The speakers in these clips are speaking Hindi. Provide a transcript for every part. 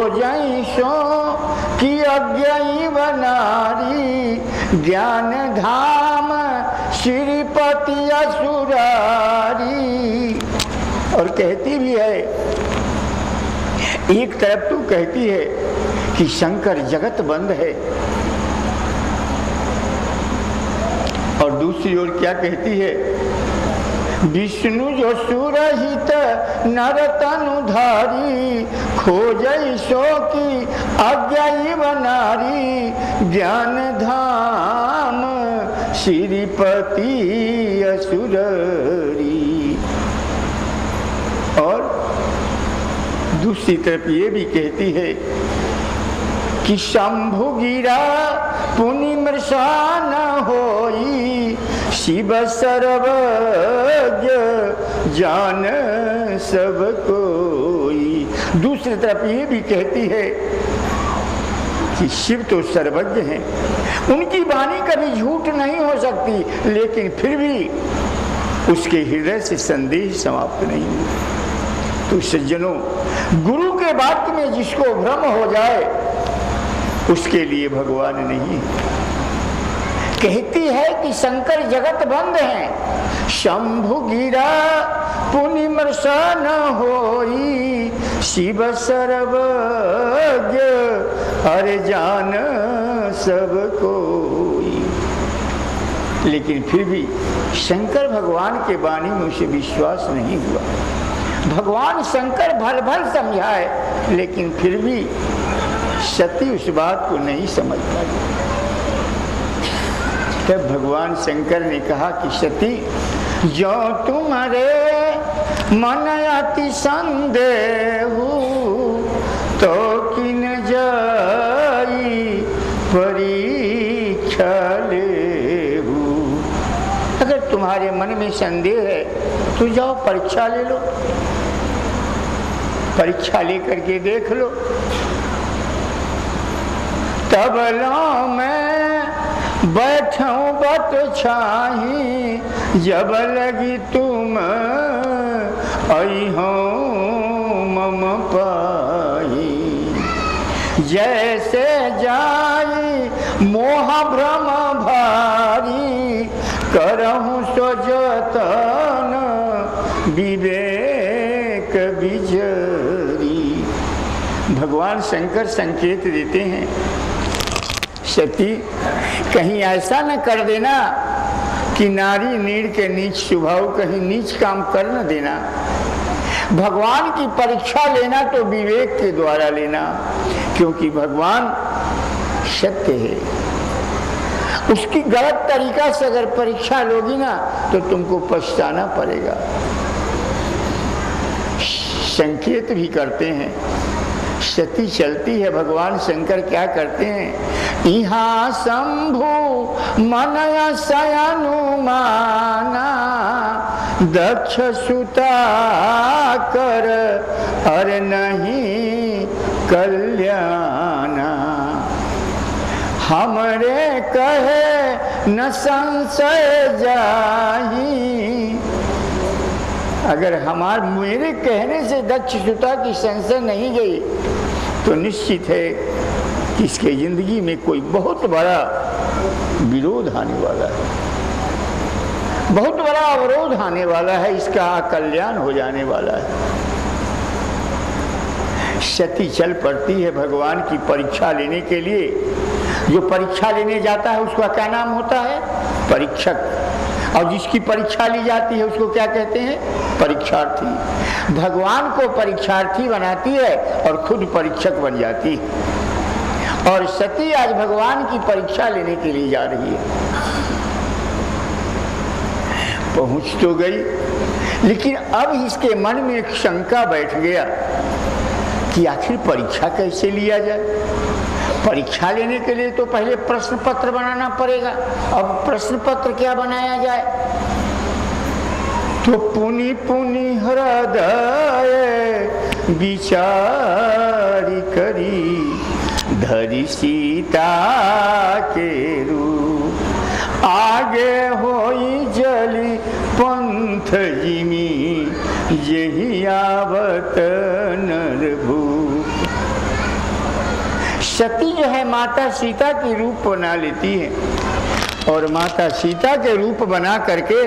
खोजई सो कि अज्ञई बनारी ज्ञान धाम श्रीपति असुरारी। और कहती भी है, एक तरफ तो कहती है कि शंकर जगत बंद है, और दूसरी ओर क्या कहती है, विष्णु जो सुरहित नर तनुधारी खोजई सो की अज्ञई बनारी ज्ञान धाम श्रीपति असुररी। और दूसरी तरफ ये भी कहती है कि शंभु गिरा पुनि मृषा न होई शिव सर्वज्ञ जान सब कोई। दूसरी तरफ ये भी कहती है कि शिव तो सर्वज्ञ हैं, उनकी वाणी कभी झूठ नहीं हो सकती, लेकिन फिर भी उसके हृदय से संदेश समाप्त नहीं हुआ। तो सज्जनों, गुरु के वाक्य में जिसको भ्रम हो जाए उसके लिए भगवान नहीं। कहती है कि शंकर जगत बंद है, शंभु गिरा पुनि मृषा न होई शिव सर्वज्ञ हर जान सब कोई। लेकिन फिर भी शंकर भगवान के वाणी में उसे विश्वास नहीं हुआ। भगवान शंकर भल भल समझाए, लेकिन फिर भी सती उस बात को नहीं समझ पाई। तब भगवान शंकर ने कहा कि सती, जो तुम्हारे मन अति संदेह तो किन जाई परीक्षा लेहू। अगर तुम्हारे मन में संदेह है तो जाओ परीक्षा ले लो, परीक्षा लेकर के देख लो। तब लो मैं बैठूं बत छाही जब लगी तुम आई हो मम पाई। जैसे जाई मोह भ्रम भारी करहूं सो जतन विवेक बिजरी। भगवान शंकर संकेत देते हैं, सती कहीं ऐसा न कर देना कि नारी नीड़ के नीच स्वभाव, कहीं नीच काम कर न देना। भगवान की परीक्षा लेना तो विवेक के द्वारा लेना, क्योंकि भगवान सत्य है। उसकी गलत तरीका से अगर परीक्षा लोगी ना तो तुमको पछताना पड़ेगा। संकेत भी करते हैं, सती चलती है, भगवान शंकर क्या करते हैं, यहाँ शंभु मनय सयनुमाना दक्ष सुता कर अर नहीं कल्याणा। हमरे कहे न संशय जाही। अगर मेरे कहने से दक्ष सुता की संशय नहीं गई तो निश्चित है कि इसके जिंदगी में कोई बहुत बड़ा विरोध आने वाला है, बहुत बड़ा अवरोध आने वाला है, इसका अकल्याण हो जाने वाला है। सती चल पड़ती है भगवान की परीक्षा लेने के लिए। जो परीक्षा लेने जाता है उसका क्या नाम होता है, परीक्षक। और जिसकी परीक्षा ली जाती है उसको क्या कहते हैं, परीक्षार्थी। भगवान को परीक्षार्थी बनाती है और खुद परीक्षक बन जाती है। और सती आज भगवान की परीक्षा लेने के लिए जा रही है। पहुंच तो गई, लेकिन अब इसके मन में एक शंका बैठ गया कि आखिर परीक्षा कैसे लिया जाए। परीक्षा लेने के लिए तो पहले प्रश्न पत्र बनाना पड़ेगा। अब प्रश्न पत्र क्या बनाया जाए, तो पुनि पुनि हृदय विचारी करी धरी सीता के रूप आगे होई जली पंथ जिमी यही आवत नर भूप। सती जो है माता सीता की रूप बना लेती है और माता सीता के रूप बना करके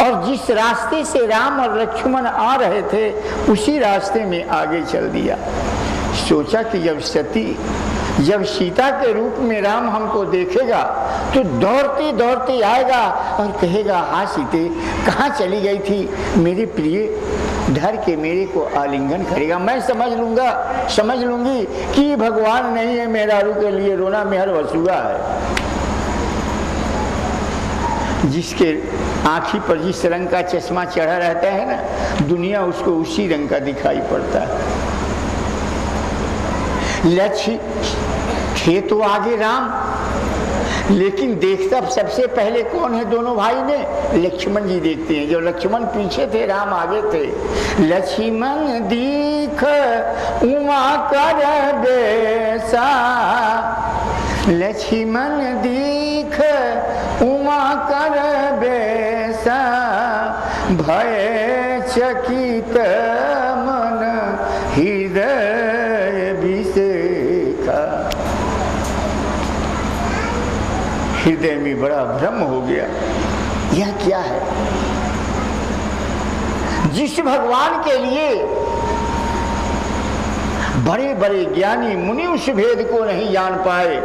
और जिस रास्ते से राम और लक्ष्मण आ रहे थे उसी रास्ते में आगे चल दिया। सोचा कि जब सीता के रूप में राम हमको देखेगा तो दौड़ते दौड़ते आएगा और कहेगा, हाँ सीते कहाँ चली गई थी मेरी प्रिय, धर के मेरे को आलिंगन करेगा। मैं समझ लूंगी कि भगवान नहीं है, मेहरारू के लिए रोना मेहर वसूगा है। जिसके आँखी पर जिस रंग का चश्मा चढ़ा रहता है ना, दुनिया उसको उसी रंग का दिखाई पड़ता है। लक्ष्य थे तो आगे राम, लेकिन देखता सबसे पहले कौन है दोनों भाई में? लक्ष्मण जी देखते हैं। जो लक्ष्मण पीछे थे राम आगे थे। लक्ष्मण दीख उमा कर बेसा, लक्ष्मण दीख उमा कर बेसा, भय चकित मन हृदय विसेखा। हृदय में बड़ा भ्रम हो गया, यह क्या है? जिस भगवान के लिए बड़े बड़े ज्ञानी मुनि उस भेद को नहीं जान पाए,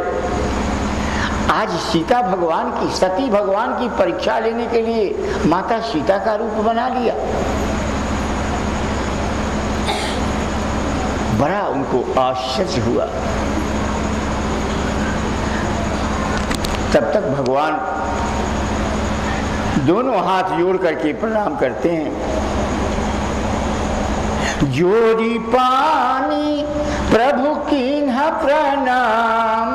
आज सीता भगवान की, सती भगवान की परीक्षा लेने के लिए माता सीता का रूप बना लिया। बड़ा उनको आश्चर्य हुआ। तब तक भगवान दोनों हाथ जोड़ करके प्रणाम करते हैं। जोड़ी पानी प्रभु कीन्ह प्रणाम,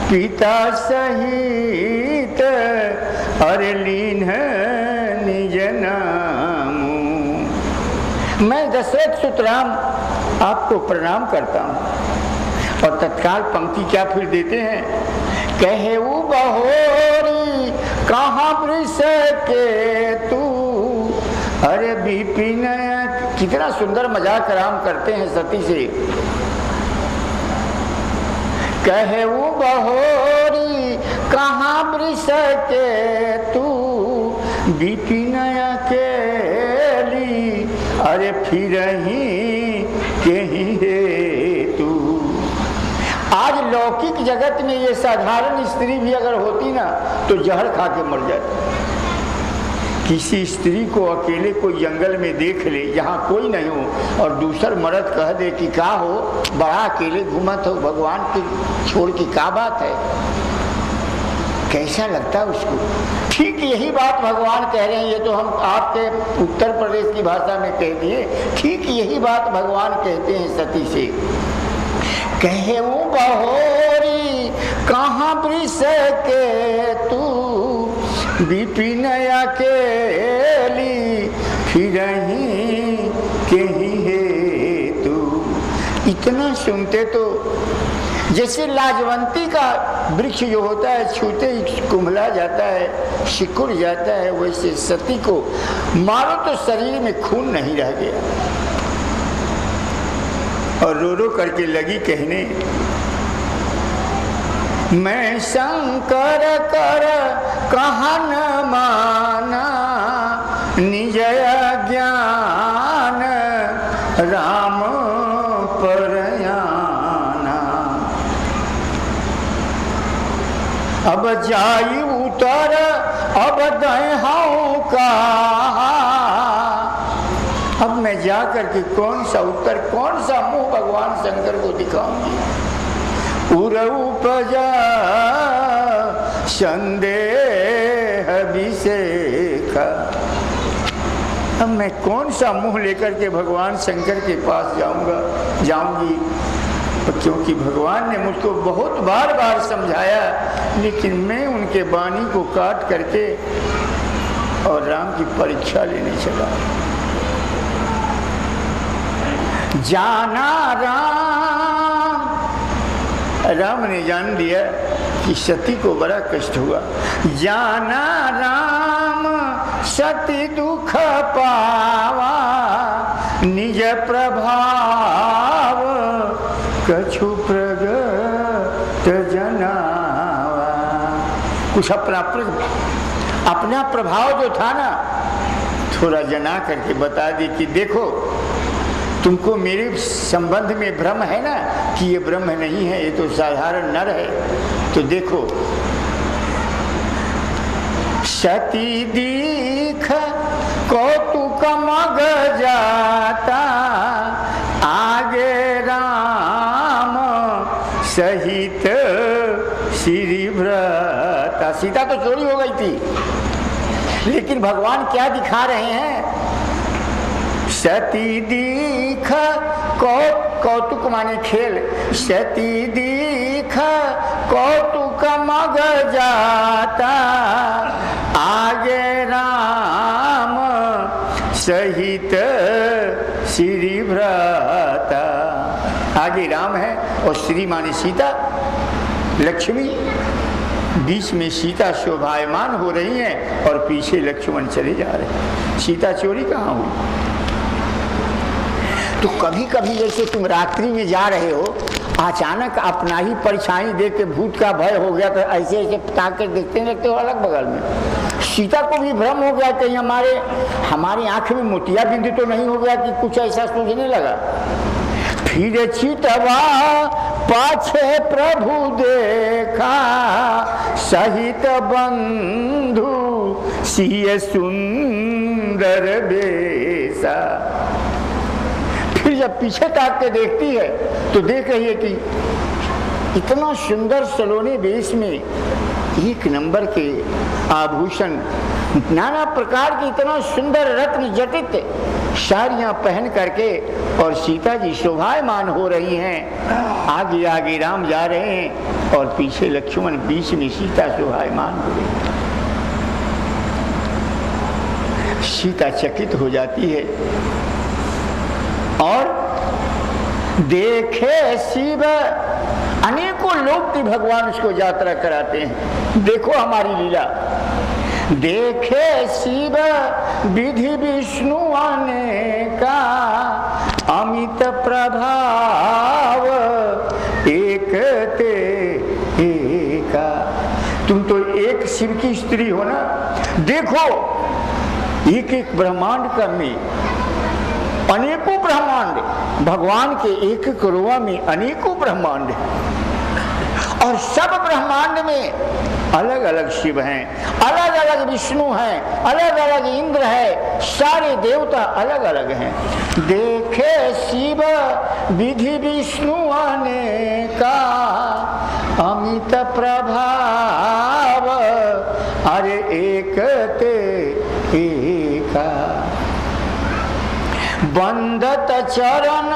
पिता सहित अरलीन निज नाम। मैं दशरथ सुतराम आपको प्रणाम करता हूँ। और तत्काल पंक्ति क्या फिर देते हैं? कहे वो बहोरी कहाँ वृष के तू, अरे विपिन। कितना सुंदर मजाक राम करते हैं सती से। कहे वो बहोरी कहाँ वृष के तू, विपिन अकेली अरे फिर ही कहीं है तू। आज लौकिक जगत में ये साधारण स्त्री भी अगर होती ना तो जहर खा के मर जाती। किसी स्त्री को अकेले कोई जंगल में देख ले जहाँ कोई नहीं हो और दूसर मर्द कह दे कि का हो बड़ा अकेले घूमत हो, भगवान के छोड़ के क्या बात है, कैसा लगता है उसको। ठीक यही बात भगवान कह रहे हैं। ये तो हम आपके उत्तर प्रदेश की भाषा में कह दिए। ठीक यही बात भगवान कहते हैं सती से। कहे वो बहोरी कहाँ वृष के तू, विपिन अकेली फिर ही कहीं है तू। इतना सुनते तो जैसे लाजवंती का वृक्ष जो होता है छूते ही कुम्हला जाता है, सिकुड़ जाता है, वैसे सती को मारो तो शरीर में खून नहीं रह गया। और रो रो करके लगी कहने, मैं शंकर कर कहा न माना, निज ज्ञान राम परयाना। अब जाई उतर अब दहाऊ का, अब मैं जा करके कौन सा उत्तर कौन सा मुंह भगवान शंकर को दिखाऊंगी। उर उपजा संदेह विषेखा। अब मैं कौन सा मुंह लेकर के भगवान शंकर के पास जाऊंगी। क्योंकि भगवान ने मुझको बहुत बार बार समझाया, लेकिन मैं उनके वाणी को काट करके और राम की परीक्षा लेने चला। जाना राम ने जान लिया कि सती को बड़ा कष्ट हुआ। जाना राम सती दुख पावा, निज प्रभाव कछु प्रगट जनावा। कुछ अपना प्रभाव जो था ना थोड़ा जना करके बता दी कि देखो तुमको मेरे संबंध में भ्रम है ना कि ये ब्रह्म नहीं है, ये तो साधारण नर है। तो देखो सती दीख कौतुक मग जाता, आगे राम सहित श्री व्रता। सीता तो चोरी हो गई थी, लेकिन भगवान क्या दिखा रहे हैं? सती दीख कौतुक माने खेल, सती दीख कौतुक मग जाता, आगे राम सहित श्री व्रता। आगे राम है और श्री माने सीता, लक्ष्मी, बीच में सीता शोभायमान हो रही हैं और पीछे लक्ष्मण चले जा रहे हैं। सीता चोरी कहाँ हुई? तो कभी कभी जैसे तुम रात्रि में जा रहे हो, अचानक अपना ही परछाई देख के भूत का भय हो गया, तो ऐसे ऐसे ताक के देखते रहते हो अलग बगल में। सीता को भी भ्रम हो गया, कहीं हमारी आंख में मोतिया बिंदु तो नहीं हो गया कि कुछ ऐसा सोचने लगा। फिर चितवा पाछे प्रभु देखा, सहित बंधु सिय सुंदर बेसा। फिर जब पीछे ताक के देखती है तो देख रही है कि इतना सुंदर सलोने वेश में एक नंबर के आभूषण, नाना प्रकार की इतना सुंदर रत्न जटित साड़ियां पहन करके और सीता जी शोभायमान हो रही हैं। आगे आगे राम जा रहे हैं और पीछे लक्ष्मण, बीच में सीता शोभायमान हो रही है। सीता चकित हो जाती है और देखे शिव, अनेकों लोग की भगवान उसको यात्रा कराते हैं। देखो हमारी लीला, देखे शिव विधि विष्णु अनेका, अमित प्रभाव एक ते एका। तुम तो एक शिव की स्त्री हो ना, देखो एक एक ब्रह्मांड का में अनेकों ब्रह्मांड, भगवान के एक करोड़ में अनेकों ब्रह्मांड, और सब ब्रह्मांड में अलग अलग शिव हैं, अलग अलग विष्णु हैं, अलग अलग इंद्र है, सारे देवता अलग अलग हैं। देखे शिव विधि विष्णु अनेका, अमित प्रभाव अरे एक ते एका। बंदत चरण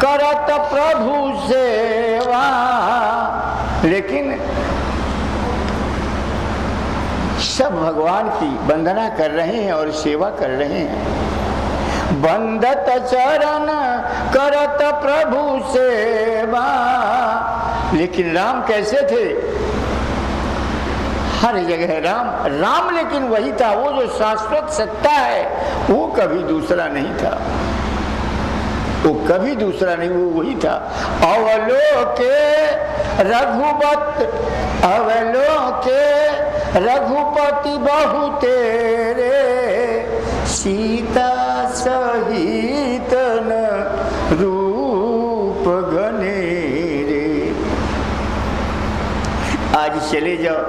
करत प्रभु सेवा, लेकिन सब भगवान की वंदना कर रहे हैं और सेवा कर रहे हैं। बंदत चरण करत प्रभु सेवा, लेकिन राम कैसे थे? हर जगह राम राम, लेकिन वही था, वो जो शाश्वत सत्ता है वो कभी दूसरा नहीं था, वो कभी दूसरा नहीं, वो वही था। अवलोके रघुपत, अवलोके रघुपति बहु तेरे, सीता सहित न रूप गनेरे। आज चले जाओ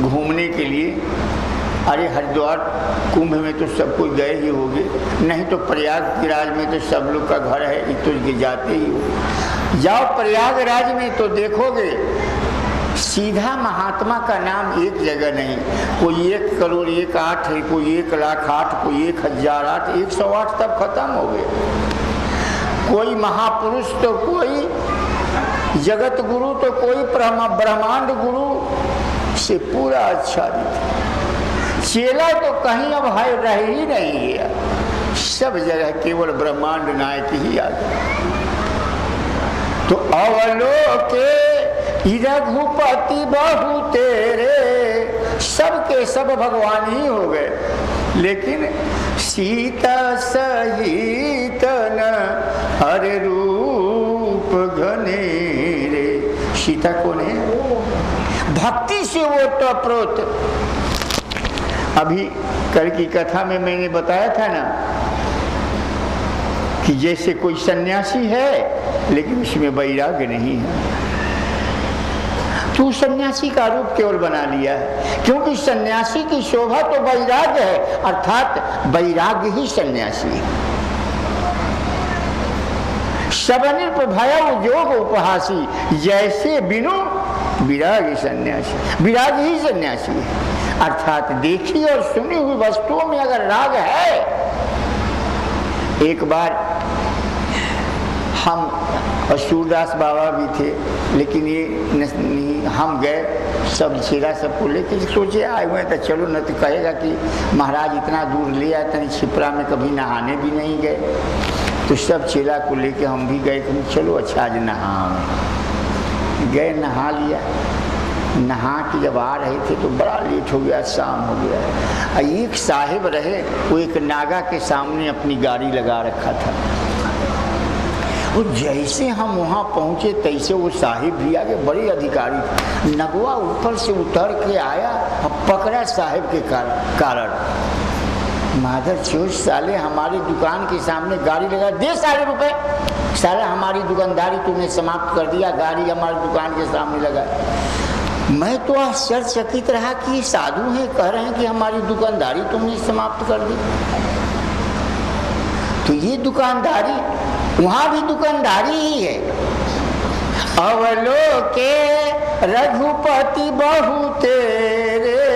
घूमने के लिए, अरे हरिद्वार कुंभ में तो सब कोई गए ही होंगे, नहीं तो प्रयागराज में तो सब लोग का घर है, तो जाते ही हो। जाओ प्रयागराज में तो देखोगे सीधा महात्मा का नाम एक जगह नहीं, कोई 1 करोड़ 1 8 है, कोई 1 लाख 8, कोई 1008, 108 तब खत्म हो गए। कोई महापुरुष तो कोई जगत गुरु तो कोई ब्रह्मांड गुरु से पूरा आच्छादित। चेला तो कहीं अब है रह ही नहीं गया, सब जगह केवल ब्रह्मांड नायक ही आ गया। तो अवलोके रघुपति बहु तेरे, सबके सब भगवान ही हो गए, लेकिन सीता सहित न हर रूप घनेरे। सीता कौन है? भक्ति से वो ओतप्रोत। अभी कल की कथा में मैंने बताया था ना कि जैसे कोई सन्यासी है लेकिन उसमें वैराग्य नहीं है, तो सन्यासी का रूप केवल बना लिया है, क्योंकि सन्यासी की शोभा तो वैराग्य है, अर्थात वैराग्य ही सन्यासी है। सबनिर्प भय उद्योग उपहासी, जैसे बिनु विराग सन्यासी। विराग ही सन्यासी है, अर्थात देखी और सुनी हुई वस्तुओं में अगर राग है। एक बार हम और सूरदास बाबा भी थे, लेकिन ये हम गए सब चेला सबको लेके, सोचे आए हुए तो चलो, न तो कहेगा कि महाराज इतना दूर ले आए तनी छिपरा में कभी नहाने भी नहीं गए। तो सब चेला को लेके हम भी गए कि चलो अच्छा आज नहा गए, नहा लिया। नहा के जब आ रहे थे तो बड़ा लेट हो गया, शाम हो गया। एक साहिब रहे, वो एक नागा के सामने अपनी गाड़ी लगा रखा था। और जैसे हम वहाँ पहुँचे तैसे वो साहिब भी आगे, बड़े अधिकारी थे। नगवा ऊपर से उतर के आया और पकड़ा साहिब के कारण। माधर चोर साले, हमारी दुकान के सामने गाड़ी लगा, दे सारे रुपए। साला हमारी दुकानदारी तुमने समाप्त कर दिया, गाड़ी हमारी दुकान के सामने लगा। मैं तो आश्चर्यचकित रहा कि ये साधु हैं, कह रहे हैं कि हमारी दुकानदारी तुमने समाप्त कर दी। तो ये दुकानदारी, वहां भी दुकानदारी ही है। अवलोके रघुपति बहु तेरे,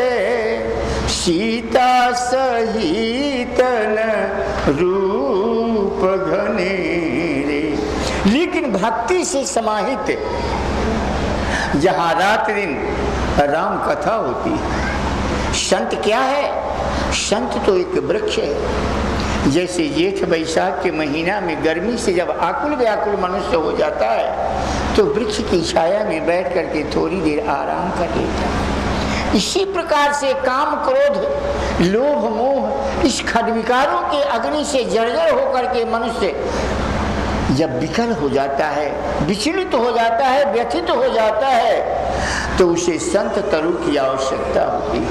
सीता सहित रूप घनेरे। लेकिन भक्ति से समाहित जहाँ रात दिन राम कथा होती है। संत क्या है? संत तो एक वृक्ष है। जैसे जेठ वैशाख के महीना में गर्मी से जब आकुल व्याकुल मनुष्य हो जाता है तो वृक्ष की छाया में बैठ करके थोड़ी देर आराम कर लेता है। इसी प्रकार से काम क्रोध लोभ मोह इस खडविकारों के अग्नि से जर्जर होकर के मनुष्य जब विकल हो जाता है, विचलित हो जाता है, व्यथित हो जाता है, तो उसे संत तरु की आवश्यकता होती है।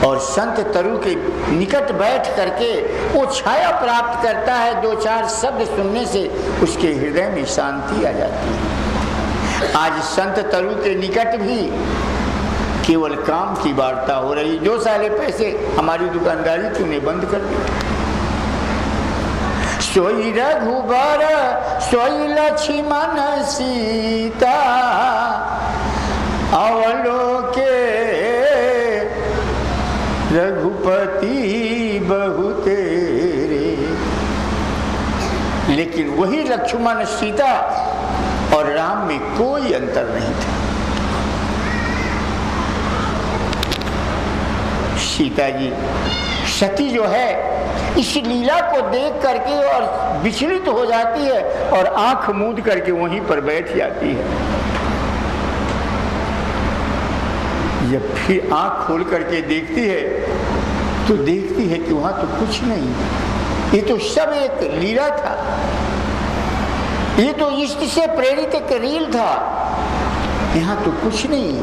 और संत तरु के निकट बैठ करके वो छाया प्राप्त करता है। दो चार शब्द सुनने से उसके हृदय में शांति आ जाती है। आज संत तरु के निकट भी केवल काम की वार्ता हो रही। जो साले पैसे, हमारी दुकानदारी तूने बंद कर दी। सोई रघुबर सोई लक्ष्मण सीता, अवलोके रघुपति बहु तेरे। लेकिन वही लक्ष्मण सीता और राम में कोई अंतर नहीं था। सीता जी सती जो है इस लीला को देख करके और विचलित हो जाती है और आंख मूंद करके वहीं पर बैठ जाती है। जब फिर आंख खोल करके देखती है तो देखती है कि वहां तो कुछ नहीं, ये तो सब एक लीला था, ये तो इष्ट से प्रेरित एक रील था, यहाँ तो कुछ नहीं।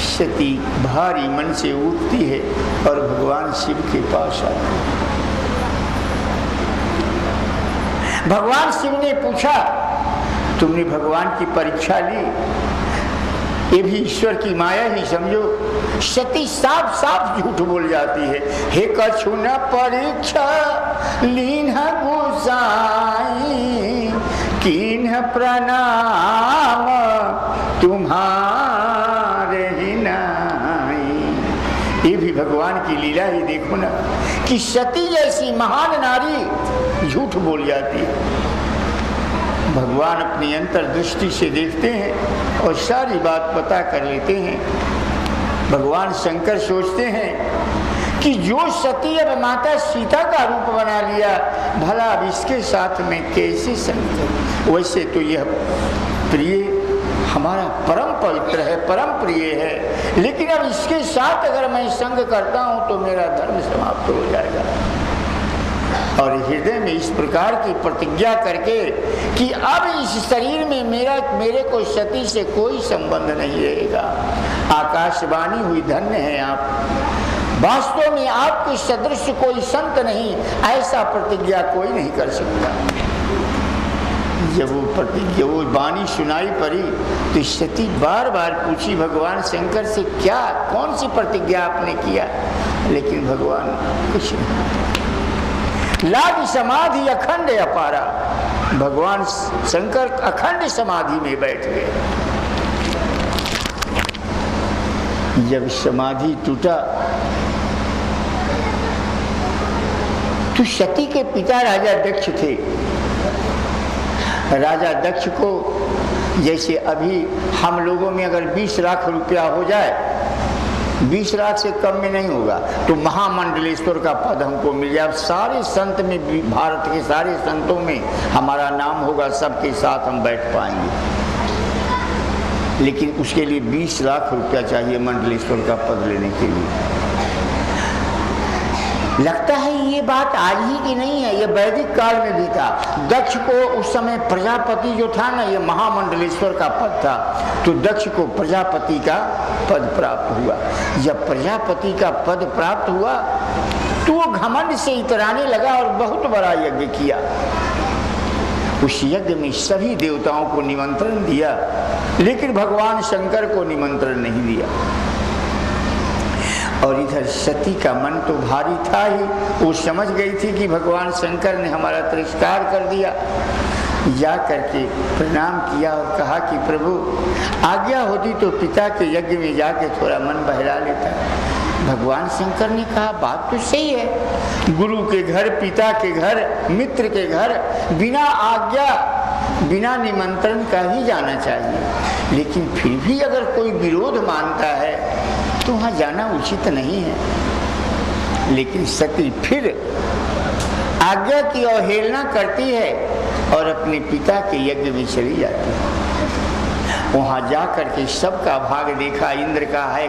सती भारी मन से उठती है और भगवान शिव के पास आती है। भगवान शिव ने पूछा, तुमने भगवान की परीक्षा ली? ये भी ईश्वर की माया ही समझो। सती साफ साफ झूठ बोल जाती है। हे कछु न परीक्षा लीन गोसाई, कीन्ह प्रणाम तुम्हारे ही नाई। ये भी भगवान की लीला ही देखो ना कि सती जैसी महान नारी झूठ बोल जाती है। भगवान अपनी अंतर्दृष्टि से देखते हैं और सारी बात पता कर लेते हैं। भगवान शंकर सोचते हैं कि जो सती अब माता सीता का रूप बना लिया, भला अब इसके साथ में कैसे संग करूं? वैसे तो यह प्रिय हमारा परम पवित्र है, परम प्रिय है, लेकिन अब इसके साथ अगर मैं संग करता हूं तो मेरा धर्म समाप्त हो जाएगा। और हृदय में इस प्रकार की प्रतिज्ञा करके कि अब इस शरीर में मेरे को सती से कोई संबंध नहीं रहेगा। आकाशवाणी हुई, धन्य है आप, वास्तव में आपके सदृश कोई संत नहीं, ऐसा प्रतिज्ञा कोई नहीं कर सकता। जब वो प्रतिज्ञा, वो वाणी सुनाई पड़ी तो सती बार बार पूछी भगवान शंकर से, क्या कौन सी प्रतिज्ञा आपने किया? लेकिन भगवान कुछ नहीं। लाग समाधि अखंड अपारा, भगवान शंकर अखंड समाधि में बैठ गए। जब समाधि टूटा तो सती के पिता राजा दक्ष थे। राजा दक्ष को जैसे अभी हम लोगों में अगर 20 लाख रुपया हो जाए, 20 लाख से कम में नहीं होगा तो महामंडलेश्वर का पद हमको मिल जाए। सारे संत में, भारत के सारे संतों में हमारा नाम होगा, सबके साथ हम बैठ पाएंगे। लेकिन उसके लिए 20 लाख रुपया चाहिए मंडलेश्वर का पद लेने के लिए। लगता है ये बात आज ही की नहीं है, ये वैदिक काल में भी था। दक्ष को उस समय प्रजापति जो था ना, ये महामंडलेश्वर का पद था, तो दक्ष को प्रजापति का पद प्राप्त हुआ। जब प्रजापति का पद प्राप्त हुआ तो वो घमंड से इतराने लगा और बहुत बड़ा यज्ञ किया। उस यज्ञ में सभी देवताओं को निमंत्रण दिया, लेकिन भगवान शंकर को निमंत्रण नहीं दिया। और इधर सती का मन तो भारी था ही, वो समझ गई थी कि भगवान शंकर ने हमारा तिरस्कार कर दिया। जा करके प्रणाम किया और कहा कि प्रभु आज्ञा होती तो पिता के यज्ञ में जाके थोड़ा मन बहला लेता। भगवान शंकर ने कहा बात तो सही है, गुरु के घर, पिता के घर, मित्र के घर बिना आज्ञा, बिना निमंत्रण का ही जाना चाहिए। लेकिन फिर भी अगर कोई विरोध मानता है तो वहाँ जाना उचित नहीं है। लेकिन सती फिर आज्ञा की अवहेलना करती है और अपने पिता के यज्ञ में चली जाती है। वहाँ जा करके सबका भाग देखा, इंद्र का है